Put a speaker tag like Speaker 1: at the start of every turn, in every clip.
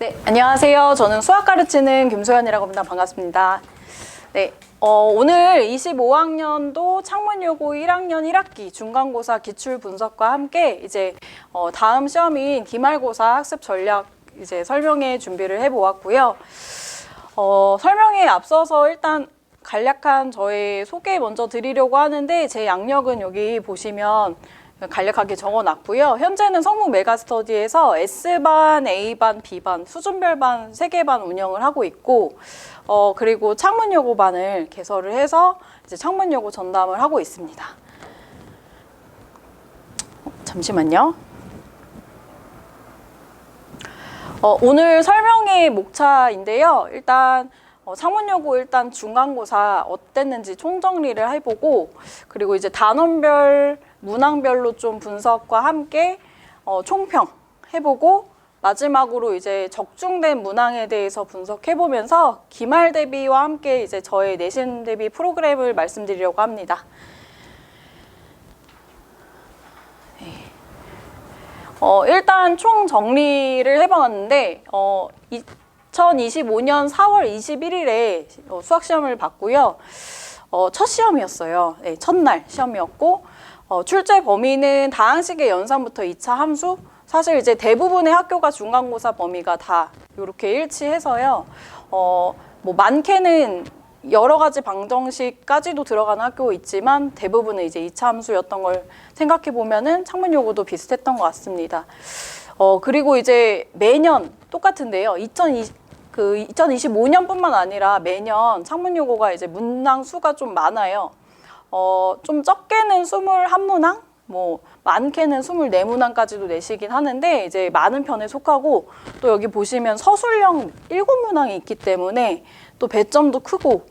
Speaker 1: 네, 안녕하세요. 저는 수학 가르치는 김소연이라고 합니다. 반갑습니다. 네, 오늘 25학년도 창문여고 1학년 1학기 중간고사 기출 분석과 함께 이제 다음 시험인 기말고사 학습 전략 이제 설명회 준비를 해보았고요. 설명에 앞서서 일단 간략한 저의 소개 먼저 드리려고 하는데 제 양력은 여기 보시면 간략하게 적어놨고요. 현재는 성북 메가스터디에서 S반, A반, B반, 수준별반 3개 반 운영을 하고 있고 그리고 창문여고반을 개설을 해서 이제 창문여고 전담을 하고 있습니다. 잠시만요. 오늘 설명의 목차인데요. 일단 창문여고 일단 중간고사 어땠는지 총정리를 해보고 그리고 이제 단원별, 문항별로 좀 분석과 함께 총평 해보고 마지막으로 이제 적중된 문항에 대해서 분석해보면서 기말 대비와 함께 이제 저의 내신 대비 프로그램을 말씀드리려고 합니다. 일단 총 정리를 해봤는데 2025년 4월 21일에 수학시험을 봤고요. 첫 시험이었어요. 네, 첫날 시험이었고 출제 범위는 다항식의 연산부터 2차 함수 사실 이제 대부분의 학교가 중간고사 범위가 다 이렇게 일치해서요. 뭐 많게는 여러 가지 방정식까지도 들어가는 학교 있지만 대부분은 이제 2차 함수였던 걸 생각해 보면은 창문여고도 비슷했던 것 같습니다. 그리고 이제 매년 똑같은데요. 2025년뿐만 아니라 매년 창문여고가 이제 문항 수가 좀 많아요. 좀 적게는 21문항, 뭐 많게는 24문항까지도 내시긴 하는데 이제 많은 편에 속하고 또 여기 보시면 서술형 7문항이 있기 때문에 또 배점도 크고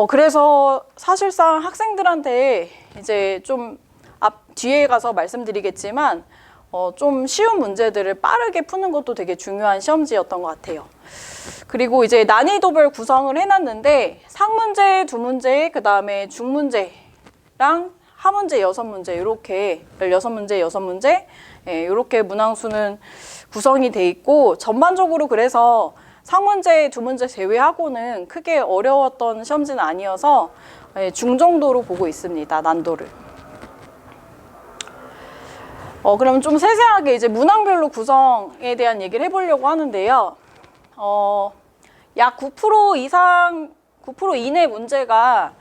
Speaker 1: 그래서 사실상 학생들한테 이제 좀 뒤에 가서 말씀드리겠지만 좀 쉬운 문제들을 빠르게 푸는 것도 되게 중요한 시험지였던 것 같아요. 그리고 이제 난이도별 구성을 해놨는데 상문제 2문제, 그 다음에 중문제랑 하문제 6문제 이렇게 16문제, 6문제 이렇게 문항수는 구성이 돼 있고 전반적으로 그래서 상문제 2문제 제외하고는 크게 어려웠던 시험지는 아니어서 중정도로 보고 있습니다. 난도를. 그럼 좀 세세하게 이제 문항별로 구성에 대한 얘기를 해보려고 하는데요. 약 9% 이상, 9% 이내 문제가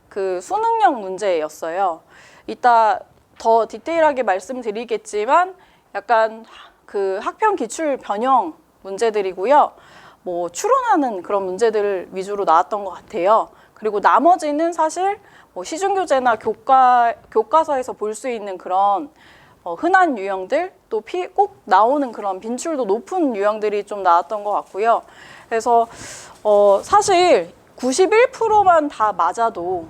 Speaker 1: 그 수능형 문제였어요. 이따 더 디테일하게 말씀드리겠지만 약간 그 학평 기출 변형 문제들이고요. 뭐 추론하는 그런 문제들 위주로 나왔던 것 같아요. 그리고 나머지는 사실 뭐 시중교재나 교과서에서 볼 수 있는 그런 흔한 유형들 또 꼭 나오는 그런 빈출도 높은 유형들이 좀 나왔던 것 같고요. 그래서 사실 91%만 다 맞아도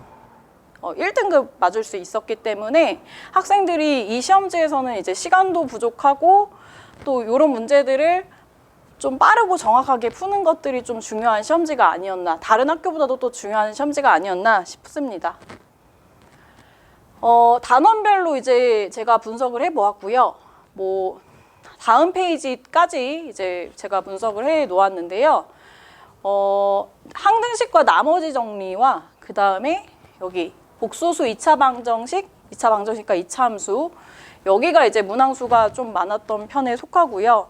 Speaker 1: 1등급 맞을 수 있었기 때문에 학생들이 이 시험지에서는 이제 시간도 부족하고 또 이런 문제들을 좀 빠르고 정확하게 푸는 것들이 좀 중요한 시험지가 아니었나, 다른 학교보다도 또 중요한 시험지가 아니었나 싶습니다. 단원별로 이제 제가 분석을 해보았고요. 뭐 다음 페이지까지 이제 제가 분석을 해 놓았는데요. 항등식과 나머지 정리와 그 다음에 여기 복소수 2차 방정식과 2차 함수 여기가 이제 문항수가 좀 많았던 편에 속하고요.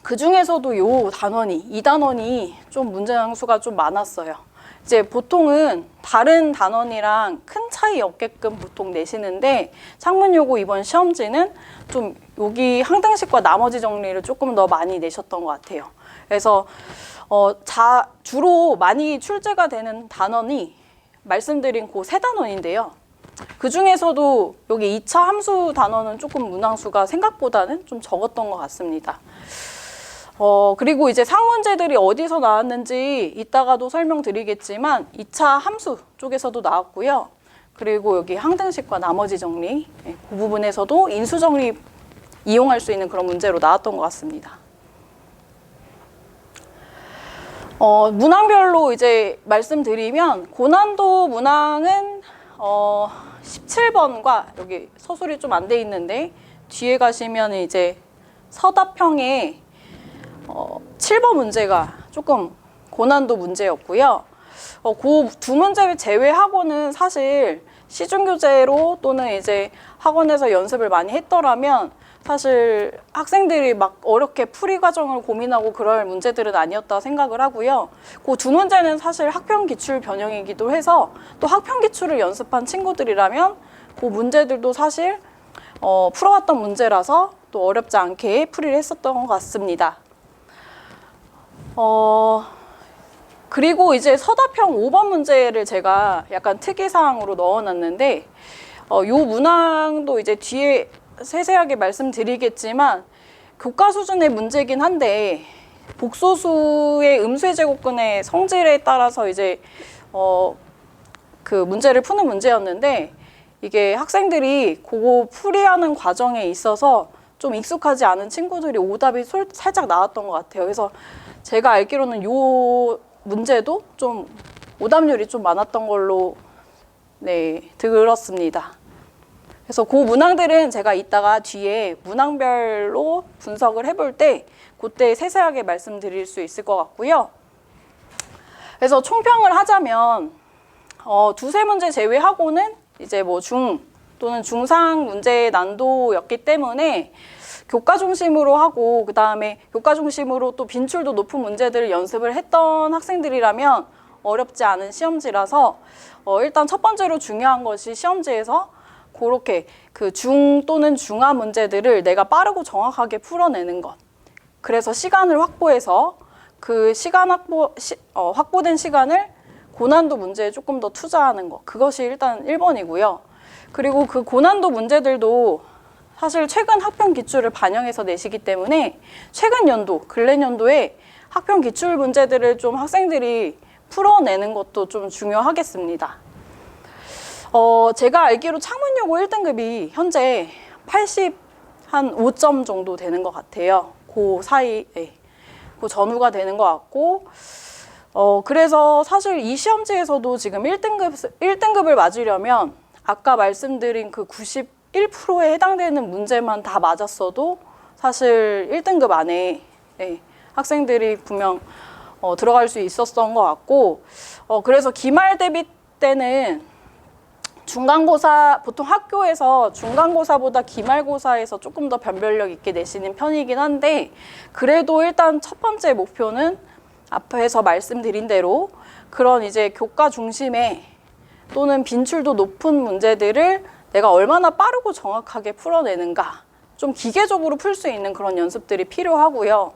Speaker 1: 그 중에서도 이 단원이 좀 문제항수가 좀 많았어요. 이제 보통은 다른 단원이랑 큰 차이 없게끔 보통 내시는데 창문여고 이번 시험지는 좀 여기 항등식과 나머지 정리를 조금 더 많이 내셨던 것 같아요. 그래서 주로 많이 출제가 되는 단원이 말씀드린 그 3단원인데요. 그 중에서도 여기 2차 함수 단원은 조금 문항수가 생각보다는 좀 적었던 것 같습니다. 그리고 이제 상문제들이 어디서 나왔는지 이따가도 설명드리겠지만 2차 함수 쪽에서도 나왔고요. 그리고 여기 항등식과 나머지 정리 그 부분에서도 인수정리 이용할 수 있는 그런 문제로 나왔던 것 같습니다. 문항별로 이제 말씀드리면 고난도 문항은 17번과 여기 서술이 좀 안 돼 있는데 뒤에 가시면 이제 서답형에 17번 문제가 조금 고난도 문제였고요. 그 두 문제 제외하고는 사실 시중교재로 또는 이제 학원에서 연습을 많이 했더라면 사실 학생들이 막 어렵게 풀이 과정을 고민하고 그럴 문제들은 아니었다 생각을 하고요. 그 두 문제는 사실 학평 기출 변형이기도 해서 또 학평 기출을 연습한 친구들이라면 그 문제들도 사실 풀어왔던 문제라서 또 어렵지 않게 풀이를 했었던 것 같습니다. 그리고 이제 서답형 5번 문제를 제가 약간 특이사항으로 넣어놨는데 요 문항도 이제 뒤에 세세하게 말씀드리겠지만 교과 수준의 문제긴 한데 복소수의 음수의 제곱근의 성질에 따라서 이제 그 문제를 푸는 문제였는데 이게 학생들이 그거 풀이하는 과정에 있어서 좀 익숙하지 않은 친구들이 오답이 살짝 나왔던 것 같아요. 그래서 제가 알기로는 요 문제도 좀 오답률이 좀 많았던 걸로 들었습니다. 그래서 그 문항들은 제가 이따가 뒤에 문항별로 분석을 해볼 때 그때 세세하게 말씀드릴 수 있을 것 같고요. 그래서 총평을 하자면 두세 문제 제외하고는 이제 뭐 중 또는 중상 문제의 난도였기 때문에 교과 중심으로 하고 그 다음에 교과 중심으로 또 빈출도 높은 문제들을 연습을 했던 학생들이라면 어렵지 않은 시험지라서 일단 첫 번째로 중요한 것이 시험지에서 그렇게 그 중 또는 중하 문제들을 내가 빠르고 정확하게 풀어내는 것. 그래서 시간을 확보해서 그 시간 확보된 시간을 고난도 문제에 조금 더 투자하는 것. 그것이 일단 1번이고요. 그리고 그 고난도 문제들도 사실 최근 학평 기출을 반영해서 내시기 때문에 최근 연도, 근래 연도에 학평 기출 문제들을 좀 학생들이 풀어내는 것도 좀 중요하겠습니다. 제가 알기로 창문여고 1등급이 현재 85점 정도 되는 것 같아요. 그 사이에, 그 전후가 되는 것 같고, 그래서 사실 이 시험지에서도 지금 1등급을 맞으려면 아까 말씀드린 그 91%에 해당되는 문제만 다 맞았어도 사실 1등급 안에 학생들이 분명 들어갈 수 있었던 것 같고, 그래서 기말 대비 때는 중간고사, 보통 학교에서 중간고사보다 기말고사에서 조금 더 변별력 있게 내시는 편이긴 한데 그래도 일단 첫 번째 목표는 앞에서 말씀드린 대로 그런 이제 교과 중심의 또는 빈출도 높은 문제들을 내가 얼마나 빠르고 정확하게 풀어내는가 좀 기계적으로 풀 수 있는 그런 연습들이 필요하고요.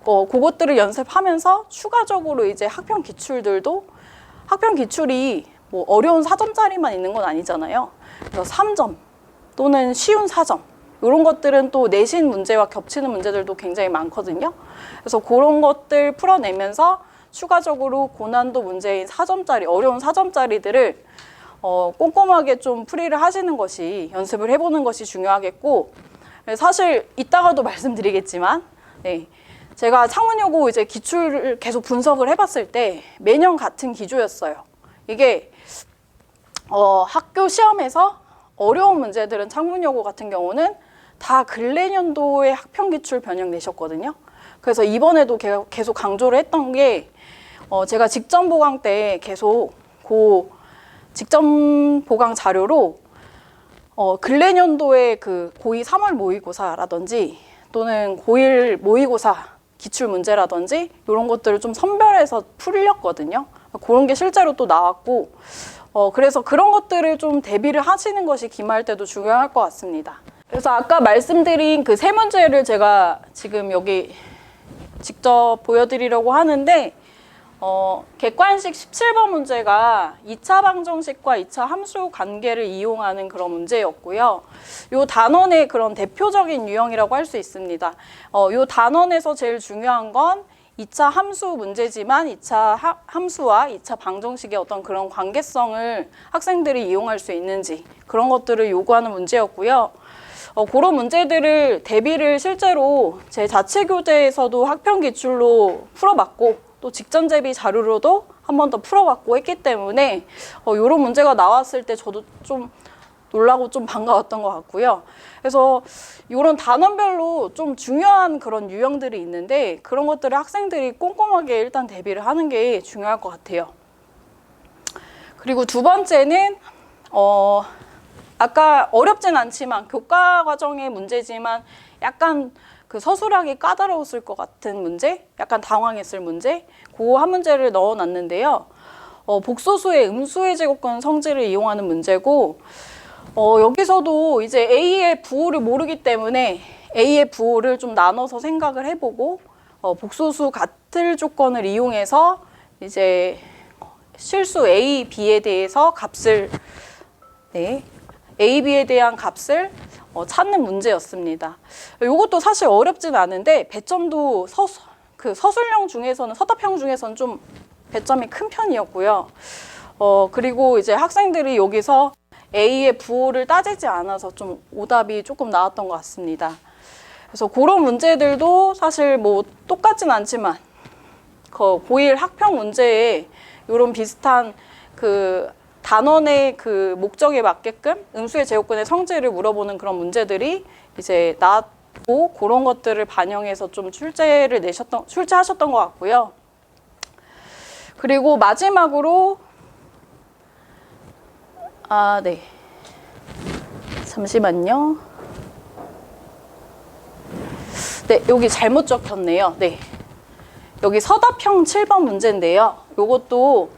Speaker 1: 그것들을 연습하면서 추가적으로 이제 학평 기출들도 학평 기출이 뭐 어려운 4점짜리만 있는 건 아니잖아요. 그래서 3점 또는 쉬운 4점 이런 것들은 또 내신 문제와 겹치는 문제들도 굉장히 많거든요. 그래서 그런 것들 풀어내면서 추가적으로 고난도 문제인 4점짜리 어려운 4점짜리들을 꼼꼼하게 좀 풀이를 하시는 것이 연습을 해보는 것이 중요하겠고 사실 이따가도 말씀드리겠지만 제가 창문여고 이제 기출을 계속 분석을 해봤을 때 매년 같은 기조였어요. 이게 학교 시험에서 어려운 문제들은 창문여고 같은 경우는 다 근래 연도의 학평 기출 변형 내셨거든요. 그래서 이번에도 계속 강조를 했던 게 제가 직전 보강 때 계속 그 직전 보강 자료로 근래 연도의 그 고2 3월 모의고사라든지 또는 고1 모의고사 기출 문제라든지 이런 것들을 좀 선별해서 풀렸거든요. 그런 게 실제로 또 나왔고 그래서 그런 것들을 좀 대비를 하시는 것이 기말 때도 중요할 것 같습니다. 그래서 아까 말씀드린 그 세 문제를 제가 지금 여기 직접 보여드리려고 하는데 객관식 17번 문제가 2차 방정식과 2차 함수 관계를 이용하는 그런 문제였고요. 요 단원의 그런 대표적인 유형이라고 할 수 있습니다. 요 단원에서 제일 중요한 건 2차 함수 문제지만 2차 함수와 2차 방정식의 어떤 그런 관계성을 학생들이 이용할 수 있는지 그런 것들을 요구하는 문제였고요. 그런 문제들을 대비를 실제로 제 자체 교재에서도 학평 기출로 풀어봤고 또 직전 대비 자료로도 한 번 더 풀어봤고 했기 때문에 이런 문제가 나왔을 때 저도 좀 놀라고 좀 반가웠던 것 같고요. 그래서 이런 단원별로 좀 중요한 그런 유형들이 있는데 그런 것들을 학생들이 꼼꼼하게 일단 대비를 하는 게 중요할 것 같아요. 그리고 두 번째는 아까 어렵진 않지만 교과 과정의 문제지만 약간 그 서술하기 까다로웠을 것 같은 문제, 약간 당황했을 문제, 그 한 문제를 넣어놨는데요. 복소수의 음수의 제곱근 성질을 이용하는 문제고, 여기서도 이제 A의 부호를 모르기 때문에 A의 부호를 좀 나눠서 생각을 해보고, 복소수 같을 조건을 이용해서 이제 실수 A, B에 대해서 값을, 네, A, B에 대한 값을 찾는 문제였습니다. 이것도 사실 어렵진 않은데 배점도 서술형 중에서는 서답형 중에서는 좀 배점이 큰 편이었고요. 그리고 이제 학생들이 여기서 A의 부호를 따지지 않아서 좀 오답이 조금 나왔던 것 같습니다. 그래서 그런 문제들도 사실 뭐 똑같진 않지만 고1 학평 문제에 이런 비슷한 그 단원의 그 목적에 맞게끔 음수의 제곱근의 성질을 물어보는 그런 문제들이 이제 나왔고 그런 것들을 반영해서 좀 출제하셨던 것 같고요. 그리고 마지막으로 네. 잠시만요. 네, 여기 잘못 적혔네요. 네. 여기 서답형 7번 문제인데요. 요것도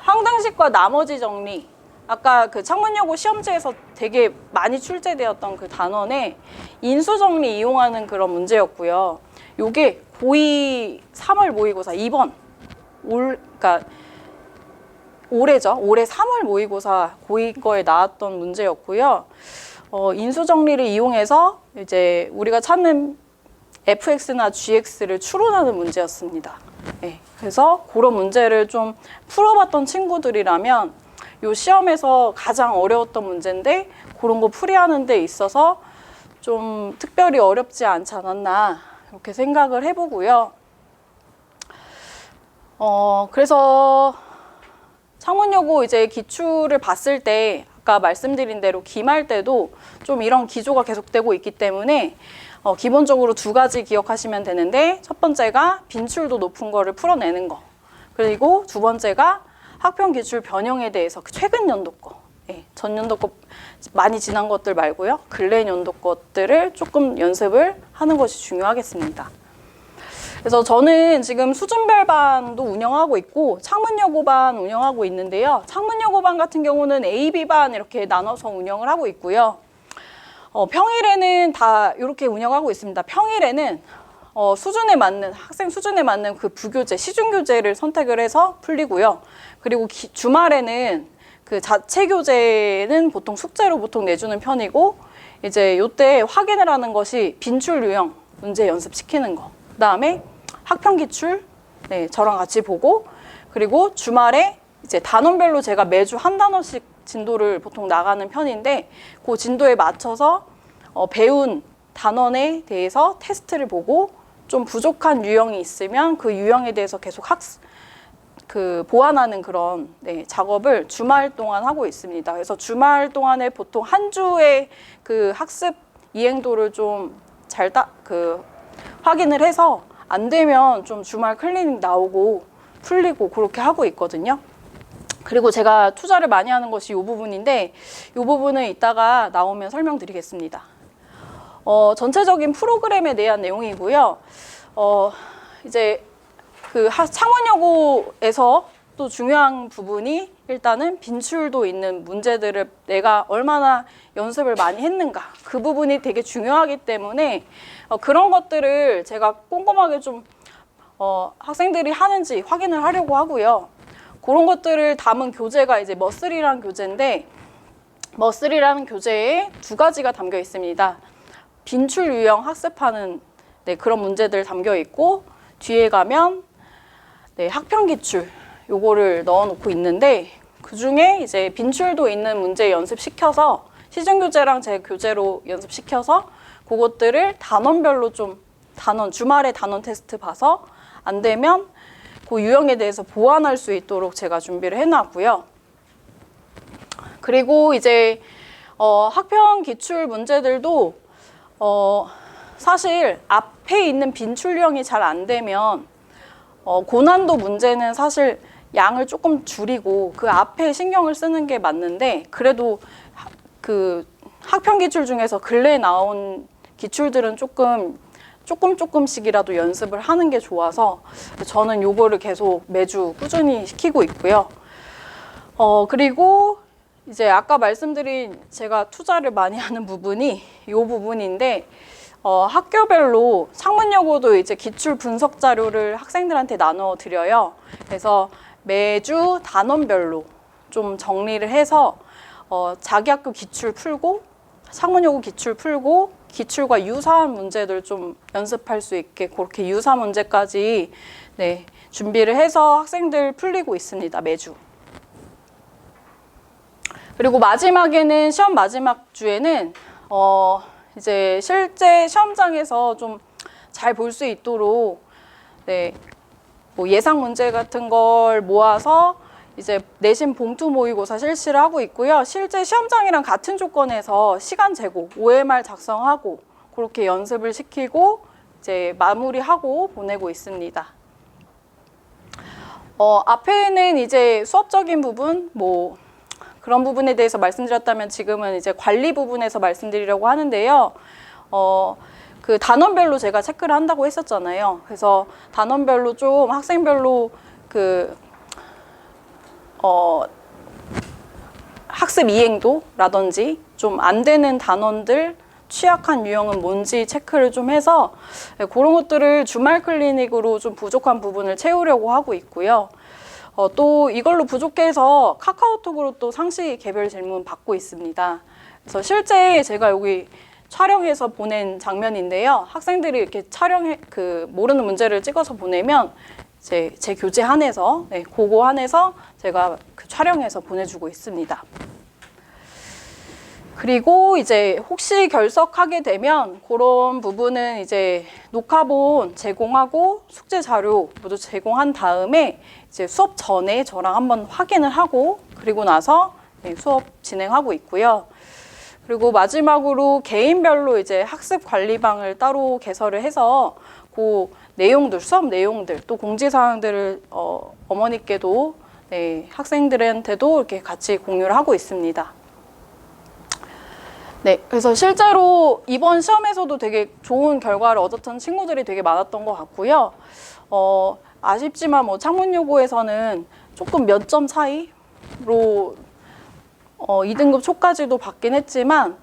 Speaker 1: 항등식과 나머지 정리, 아까 그 창문여고 시험지에서 되게 많이 출제되었던 그 단원에 인수정리 이용하는 그런 문제였고요. 요게 고2 3월 모의고사 2번 그러니까 올해죠. 올해 3월 모의고사 고2 거에 나왔던 문제였고요. 인수정리를 이용해서 이제 우리가 찾는 fx나 gx를 추론하는 문제였습니다. 네, 그래서 그런 문제를 좀 풀어봤던 친구들이라면 이 시험에서 가장 어려웠던 문제인데 그런 거 풀이하는 데 있어서 좀 특별히 어렵지 않지 않았나 이렇게 생각을 해보고요. 그래서 창문여고 이제 기출을 봤을 때 아까 말씀드린 대로 기말 때도 좀 이런 기조가 계속되고 있기 때문에 기본적으로 두 가지 기억하시면 되는데 첫 번째가 빈출도 높은 거를 풀어내는 거, 그리고 두 번째가 학평 기출 변형에 대해서 최근 연도 거, 전년도 거 많이 지난 것들 말고요, 근래 연도 것들을 조금 연습을 하는 것이 중요하겠습니다. 그래서 저는 지금 수준별 반도 운영하고 있고 창문여고 반 운영하고 있는데요. 창문여고 반 같은 경우는 A, B 반 이렇게 나눠서 운영을 하고 있고요. 평일에는 다 이렇게 운영하고 있습니다. 평일에는 수준에 맞는, 학생 수준에 맞는 그 부교재, 시중교재를 선택을 해서 풀리고요. 그리고 주말에는 그 자체 교재는 보통 숙제로 보통 내주는 편이고, 이제 요때 확인을 하는 것이 빈출 유형 문제 연습시키는 거. 그 다음에 학평 기출, 네, 저랑 같이 보고, 그리고 주말에 이제 단원별로 제가 매주 한 단원씩 진도를 보통 나가는 편인데 그 진도에 맞춰서 배운 단원에 대해서 테스트를 보고 좀 부족한 유형이 있으면 그 유형에 대해서 계속 보완하는 그런 작업을 주말 동안 하고 있습니다. 그래서 주말 동안에 보통 한 주의 그 학습 이행도를 좀 잘 확인을 해서 안 되면 좀 주말 클리닉 나오고 풀리고 그렇게 하고 있거든요. 그리고 제가 투자를 많이 하는 것이 이 부분인데 이 부분은 이따가 나오면 설명드리겠습니다. 전체적인 프로그램에 대한 내용이고요. 이제 그 창원여고에서 또 중요한 부분이 일단은 빈출도 있는 문제들을 내가 얼마나 연습을 많이 했는가, 그 부분이 되게 중요하기 때문에 그런 것들을 제가 꼼꼼하게 좀 학생들이 하는지 확인을 하려고 하고요. 그런 것들을 담은 교재가 이제 머슬이라는 교재인데, 머슬이라는 교재에 두 가지가 담겨 있습니다. 빈출 유형 학습하는 그런 문제들 담겨 있고, 뒤에 가면 학평 기출 요거를 넣어놓고 있는데, 그 중에 이제 빈출도 있는 문제 연습시켜서 시중 교재랑 제 교재로 연습시켜서 그것들을 단원별로 주말에 단원 테스트 봐서 안 되면 그 유형에 대해서 보완할 수 있도록 제가 준비를 해놨고요. 그리고 이제 학평 기출 문제들도 사실 앞에 있는 빈출형이 잘 안 되면 고난도 문제는 사실 양을 조금 줄이고 그 앞에 신경을 쓰는 게 맞는데, 그래도 그 학평 기출 중에서 근래에 나온 기출들은 조금씩이라도 연습을 하는 게 좋아서 저는 요거를 계속 매주 꾸준히 시키고 있고요. 그리고 이제 아까 말씀드린 제가 투자를 많이 하는 부분이 이 부분인데, 학교별로 창문여고도 이제 기출 분석 자료를 학생들한테 나눠 드려요. 그래서 매주 단원별로 좀 정리를 해서 자기 학교 기출 풀고 창문여고 기출 풀고 기출과 유사한 문제들 좀 연습할 수 있게 그렇게 유사 문제까지 준비를 해서 학생들 풀리고 있습니다, 매주. 그리고 마지막에는 시험 마지막 주에는 이제 실제 시험장에서 좀 잘 볼 수 있도록 뭐 예상 문제 같은 걸 모아서 이제 내신 봉투 모의고사 실시를 하고 있고요. 실제 시험장이랑 같은 조건에서 시간 재고, OMR 작성하고 그렇게 연습을 시키고 이제 마무리하고 보내고 있습니다. 앞에는 이제 수업적인 부분, 뭐 그런 부분에 대해서 말씀드렸다면 지금은 이제 관리 부분에서 말씀드리려고 하는데요. 그 단원별로 제가 체크를 한다고 했었잖아요. 그래서 단원별로 좀 학생별로 그 학습 이행도라든지 좀 안 되는 단원들, 취약한 유형은 뭔지 체크를 좀 해서 그런 것들을 주말 클리닉으로 좀 부족한 부분을 채우려고 하고 있고요. 또 이걸로 부족해서 카카오톡으로 또 상시 개별 질문 받고 있습니다. 그래서 실제 제가 여기 촬영해서 보낸 장면인데요. 학생들이 이렇게 모르는 문제를 찍어서 보내면 제 교재 한해서, 그거 한해서 제가 촬영해서 보내주고 있습니다. 그리고 이제 혹시 결석하게 되면 그런 부분은 이제 녹화본 제공하고 숙제 자료 모두 제공한 다음에 이제 수업 전에 저랑 한번 확인을 하고 그리고 나서 수업 진행하고 있고요. 그리고 마지막으로 개인별로 이제 학습 관리방을 따로 개설을 해서 그 내용들, 수업 내용들, 또 공지사항들을 어머니께도 학생들한테도 이렇게 같이 공유를 하고 있습니다. 그래서 실제로 이번 시험에서도 되게 좋은 결과를 얻었던 친구들이 되게 많았던 것 같고요. 아쉽지만 뭐 창문여고에서는 조금 몇 점 차이로 2등급 초까지도 받긴 했지만,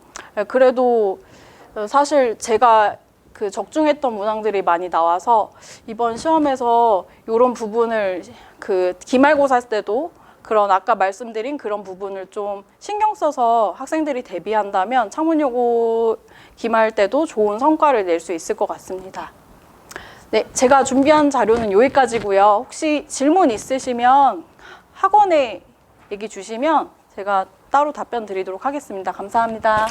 Speaker 1: 그래도 사실 제가 그 적중했던 문항들이 많이 나와서 이번 시험에서 이런 부분을 그 기말고사 때도 그런 아까 말씀드린 그런 부분을 좀 신경 써서 학생들이 대비한다면 창문여고 기말 때도 좋은 성과를 낼 수 있을 것 같습니다. 제가 준비한 자료는 여기까지고요. 혹시 질문 있으시면 학원에 얘기 주시면 제가 따로 답변 드리도록 하겠습니다. 감사합니다.